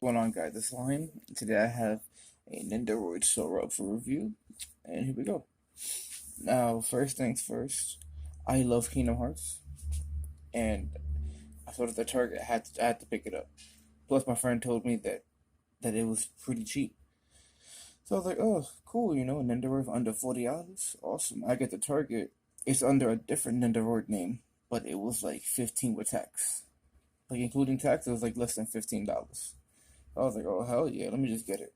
What's going on, guys? This is Lion. Today I have a Nendoroid Sora up for review, and here we go. Now, first things first, I love Kingdom Hearts, and I thought at the Target I had to pick it up. Plus, my friend told me that it was pretty cheap, so I was like, oh, cool, Nendoroid for under $40, awesome. I get the Target. It's under a different Nendoroid name, but it was like 15 with tax. Like including tax, it was like less than $15. I was like, oh hell yeah, let me just get it.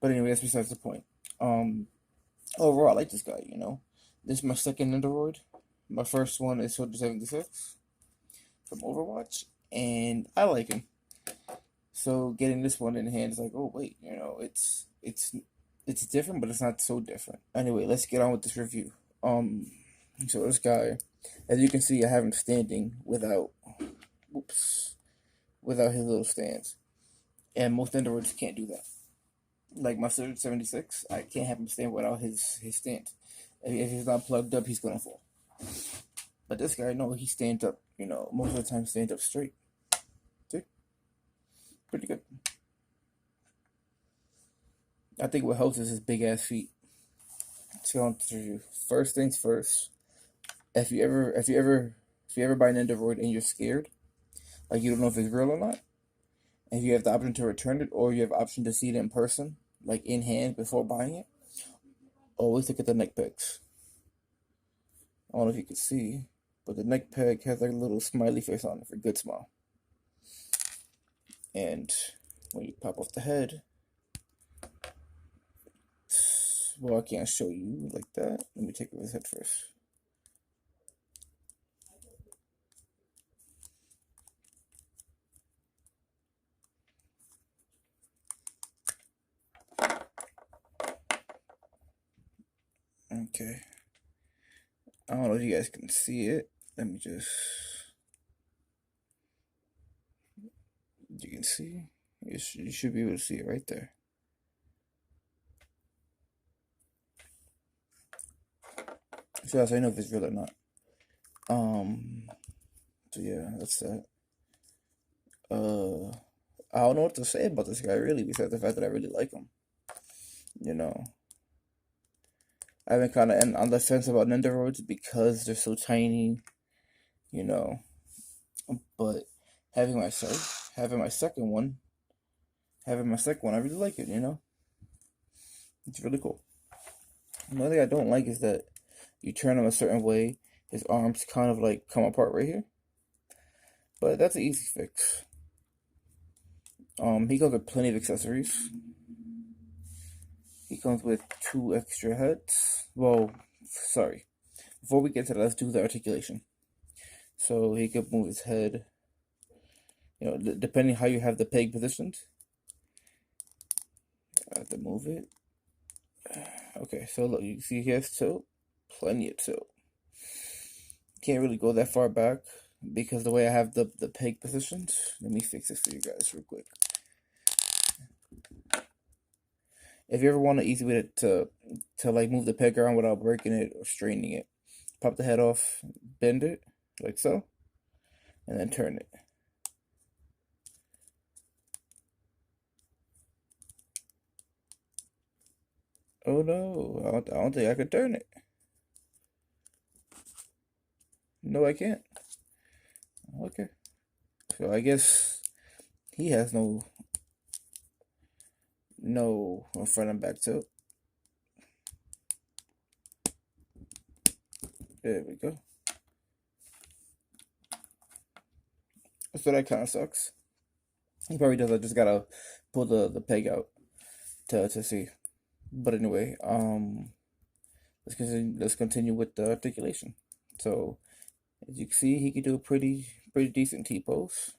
But anyway, that's besides the point. Um, Overall, I like this guy. This is my second Nendoroid. My first one is Soldier 76 from Overwatch, and I like him. So getting this one in hand is like, oh wait, it's different, but it's not so different. Anyway, let's get on with this review. Um, so this guy, as you can see, I have him standing whoops, without his little stands, and most Nendoroids can't do that. Like my Surge 76, I can't have him stand without his stance. If he's not plugged up, he's gonna fall. But this guy, no, he stands up. Most of the time, stands up straight. See, pretty good. I think what helps is his big ass feet. So on to review. First things first. If you ever buy an Nendoroid and you're scared, like you don't know if it's real or not, and if you have the option to return it or you have the option to see it in person, like in hand before buying it, always look at the neck pegs. I don't know if you can see, but the neck peg has like a little smiley face on it for good smile. And when you pop off the head, well, I can't show you like that. Let me take off his head first. Okay. I don't know if you guys can see it. Let me just. You can see. You should be able to see it right there. So that's how I know if it's real or not. So yeah, that's that. I don't know what to say about this guy really, besides the fact that I really like him. You know, I've been kind of on the fence about Nendoroids because they're so tiny. You know, but having my self, having my second one, having my second one, I really like it. It's really cool. Another thing I don't like is that you turn him a certain way, his arms kind of like come apart right here. But that's an easy fix. He comes with plenty of accessories. He comes with two extra heads. Well, sorry. Before we get to that, let's do the articulation. So he could move his head. Depending how you have the peg positioned. I have to move it. Okay, so look, you see he has tilt. Plenty of tilt. Can't really go that far back because the way I have the peg positioned. Let me fix this for you guys real quick. If you ever want an easy way to like move the peg around without breaking it or straining it, pop the head off, bend it like so, and then turn it. Oh no, I don't think I could turn it. No, I can't. Okay, so I guess he has no front and back tilt. There we go. So that kind of sucks. He probably does. I just gotta pull the peg out to see. But anyway, let's continue with the articulation. So as you can see, he can do a pretty decent T pose.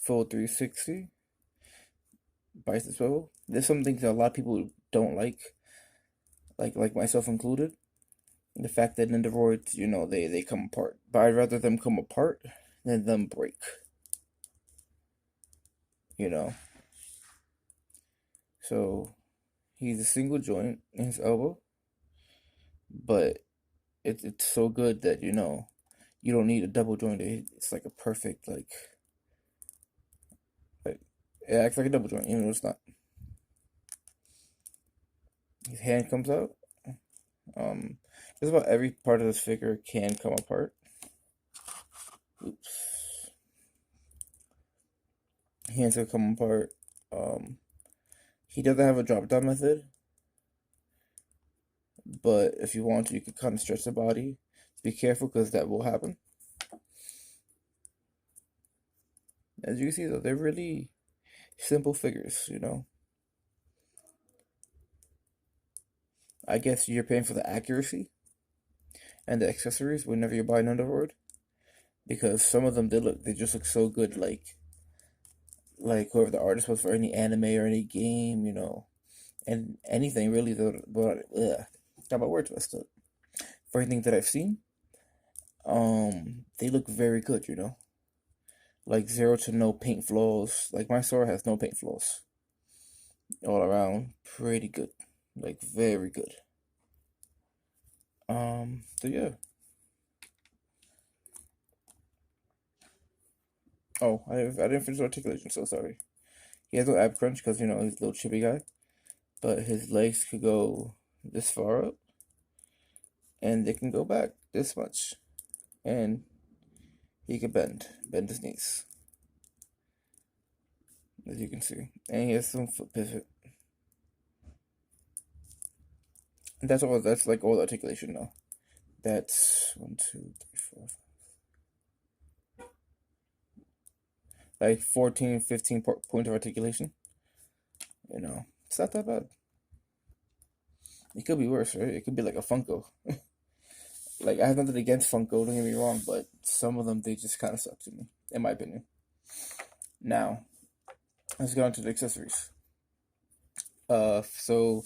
Full 360, bicep swivel. There's some things that a lot of people don't like myself included. The fact that Nendoroids, they come apart. But I'd rather them come apart than them break. You know. So he's a single joint in his elbow, but it's so good that You don't need a double joint. It's like a perfect like it acts like a double joint, even though it's not. His hand comes out. Um, just about every part of this figure can come apart. Oops. Hands can come apart. Um, he doesn't have a drop down method, but if you want to, you can kind of stretch the body. Be careful because that will happen. As you can see, though, they're really simple figures, you know. I guess you're paying for the accuracy and the accessories whenever you buy an Nendoroid, because some of them they just look so good, like whoever the artist was for any anime or any game, you know, and anything really. But got my word twisted. For anything that I've seen, they look very good, you know, like zero to no paint flaws. Like my Sora has no paint flaws all around, pretty good, like very good. So yeah. Oh, I didn't finish the articulation, so sorry. He has no ab crunch because you know he's a little chippy guy, but his legs could go this far up, and they can go back this much, and he can bend his knees, as you can see, and he has some foot pivot. And that's all. That's like all the articulation now. That's 1, 2, 3, 4, 5. Like 14, 15 points of articulation. You know, it's not that bad. It could be worse, right? It could be like a Funko. Like I have nothing against Funko, don't get me wrong, but some of them they just kind of suck to me, in my opinion. Now, let's get on to the accessories. So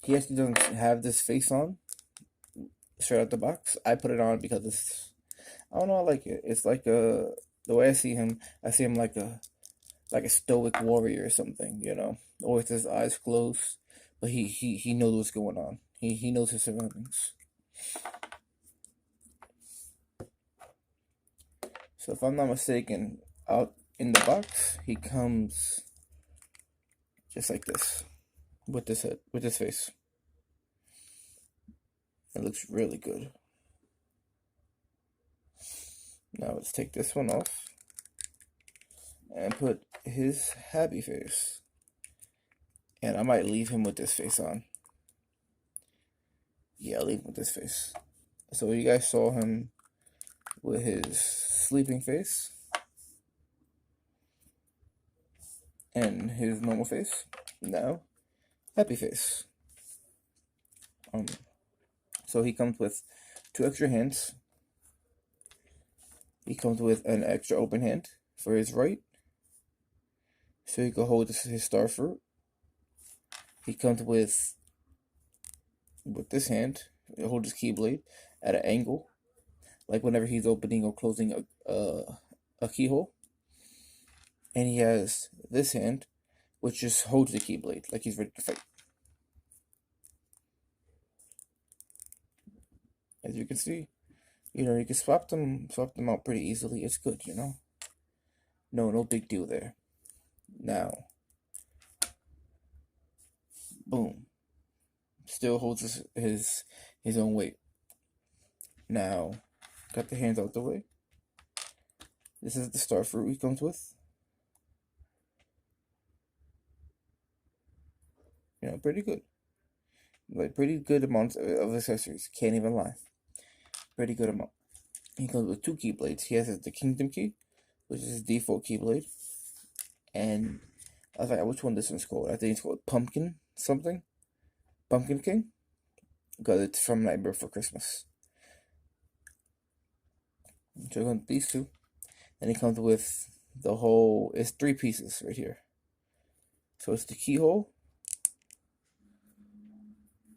he actually doesn't have this face on straight out the box. I put it on because I don't know, I like it. It's like the way I see him like a stoic warrior or something, you know, or with his eyes closed, but he knows what's going on. He knows his surroundings. So if I'm not mistaken, out in the box, he comes just like this, with this head, with this face. It looks really good. Now let's take this one off and put his happy face. And I might leave him with this face on. Yeah, I'll leave him with this face. So you guys saw him with his sleeping face and his normal face. Now, happy face. So he comes with 2 extra hands. He comes with an extra open hand for his right, so he can hold his star fruit. He comes with this hand, hold his keyblade at an angle, like whenever he's opening or closing a keyhole. And he has this hand, which just holds the keyblade, like he's ready to fight. As you can see, you know, you can swap them out pretty easily. It's good, you know. No big deal there. Now, boom, still holds his own weight. Now, got the hands out the way. This is the star fruit he comes with. You know, pretty good. Like, pretty good amounts of accessories. Can't even lie. Pretty good amount. He comes with 2 keyblades. He has the Kingdom Key, which is his default keyblade. And I was like, which one this one's called? I think it's called Pumpkin something. Pumpkin King. Because it's from Nightmare Before Christmas. So he comes with these 2. And he comes with the whole, it's 3 pieces right here. So it's the keyhole,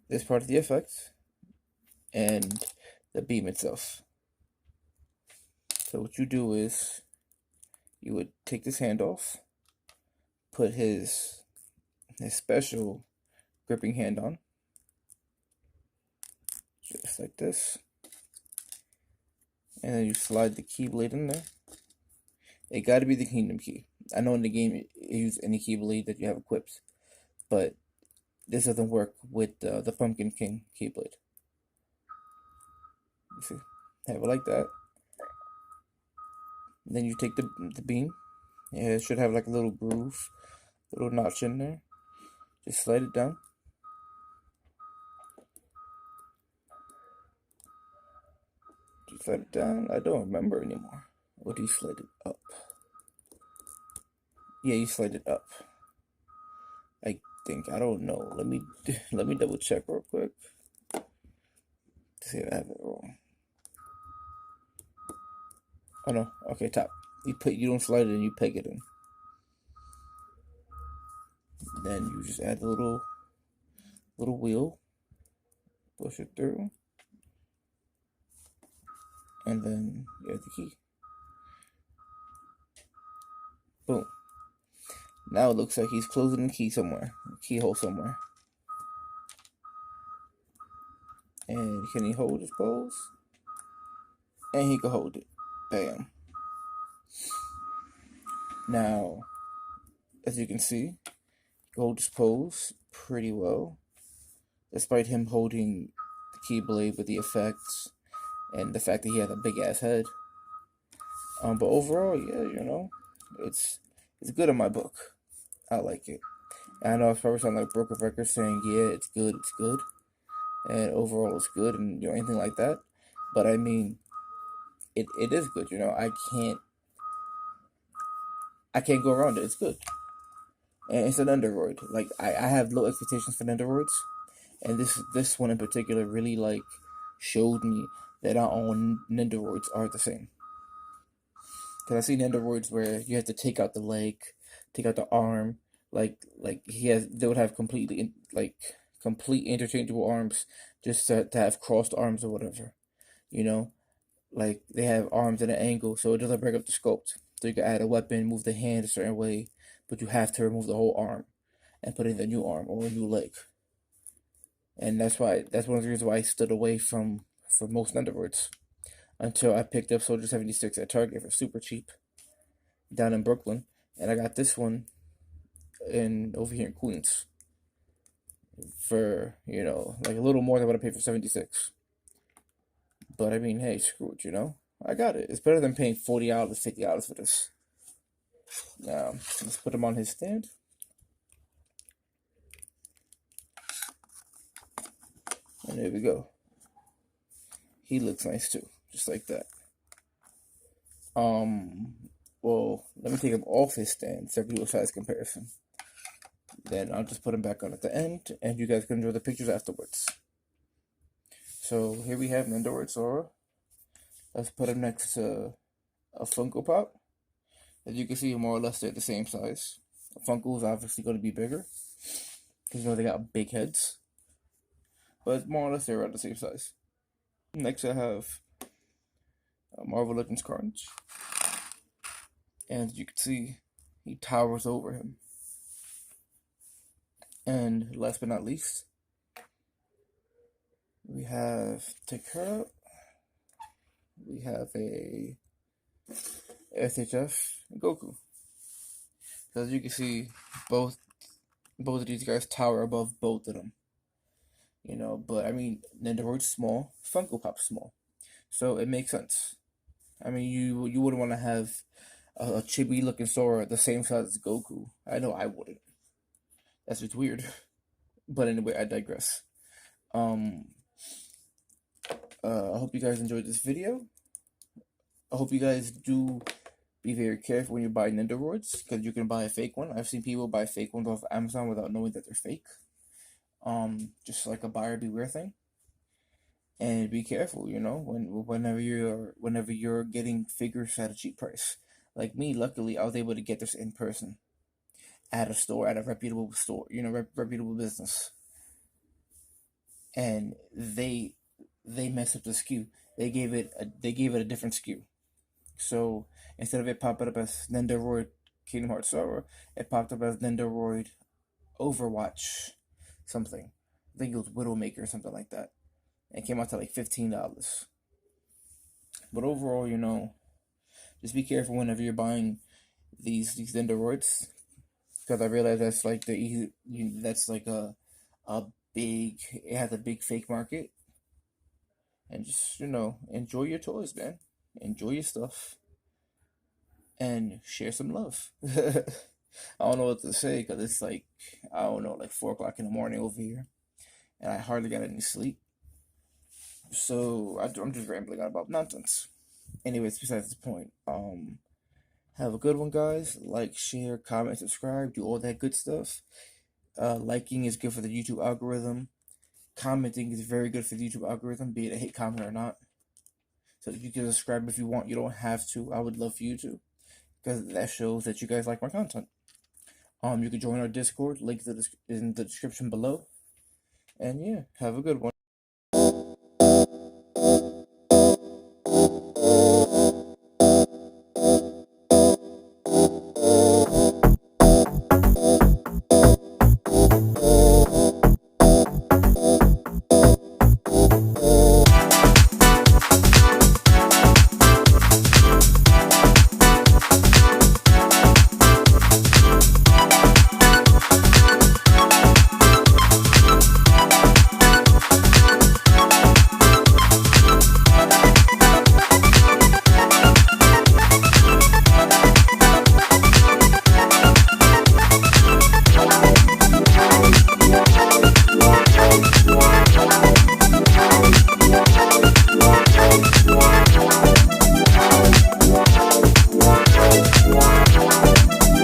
this part of the effect, and the beam itself. So what you do is, you would take this hand off, put his special gripping hand on, just like this, and then you slide the keyblade in there. It got to be the Kingdom Key. I know in the game you use any keyblade that you have equipped, but this doesn't work with the Pumpkin King keyblade. You see, have it like that. Then you take the beam. Yeah, it should have like a little groove, little notch in there. Just slide it down. Do you slide it down? I don't remember anymore. Or do you slide it up? Yeah, you slide it up. I think, I don't know. Let me double check real quick to see if I have it wrong. Oh no, okay, top. You don't slide it in, you peg it in. Then you just add a little wheel, push it through, and then you add the key. Boom. Now it looks like he's closing the keyhole somewhere. And can he hold his pose? And he can hold it. Bam. Now, as you can see, he holds his pose pretty well, despite him holding the keyblade with the effects and the fact that he has a big ass head. But overall, yeah, it's good in my book. I like it. I know I probably sound like broken record saying, yeah, it's good, and overall it's good, and anything like that. But I mean, it is good. I can't go around it. It's good, and it's an Nendoroid. Like I have low expectations for Nendoroids, and this one in particular really like showed me that not all Nendoroids are the same. Because I've seen Nendoroids where you have to take out the leg, take out the arm, they would have complete interchangeable arms, just to have crossed arms or whatever, you know, like they have arms at an angle, so it doesn't break up the sculpt. So you can add a weapon, move the hand a certain way, but you have to remove the whole arm and put in the new arm or a new leg. And that's one of the reasons why I stood away from most Nendoroids until I picked up Soldier 76 at Target for super cheap down in Brooklyn, and I got this one in over here in Queens for like a little more than what I paid for 76. But I mean, hey, screw it, I got it. It's better than paying $40, $50 for this. Now let's put him on his stand. And there we go. He looks nice too, just like that. Well, let me take him off his stand so I can do a size comparison. Then I'll just put him back on at the end, and you guys can enjoy the pictures afterwards. So here we have Nendoroid Sora. Let's put him next to a Funko Pop. As you can see, more or less they're the same size. Funko is obviously going to be bigger, because they got big heads. But more or less they're around the same size. Next I have Marvel Legends Carnage. And as you can see, he towers over him. And last but not least, we have Takara. We have a SHF Goku. So as you can see, both of these guys tower above both of them. But I mean, Nendoroid's small, Funko Pop's small, so it makes sense. I mean, you wouldn't want to have a chibi looking Sora the same size as Goku. I know I wouldn't. That's just weird. But anyway, I digress. I hope you guys enjoyed this video. I hope you guys do be very careful when you buy Nendoroids, because you can buy a fake one. I've seen people buy fake ones off Amazon without knowing that they're fake. Just like a buyer beware thing. And be careful, whenever you're getting figures at a cheap price. Like me, luckily, I was able to get this in person at a store, at a reputable store, reputable business. And they messed up the SKU. They gave it a different SKU. So instead of it popping up as Nendoroid Kingdom Hearts Sora, it popped up as Nendoroid Overwatch something. I think it was Widowmaker or something like that. And it came out to like $15. But overall, just be careful whenever you're buying these Nendoroids, because I realize that's like the easy. That's like a big. It has a big fake market, and just enjoy your toys, man. Enjoy your stuff and share some love. I don't know what to say because it's like I don't know, like 4 o'clock in the morning over here, and I hardly got any sleep. So I'm just rambling on about nonsense. Anyways, besides the point. Have a good one, guys. Like, share, comment, subscribe, do all that good stuff. Liking is good for the YouTube algorithm. Commenting is very good for the YouTube algorithm, be it a hate comment or not. So you can subscribe if you want. You don't have to. I would love for you to, because that shows that you guys like my content. You can join our Discord. Link in the description below. And yeah, have a good one.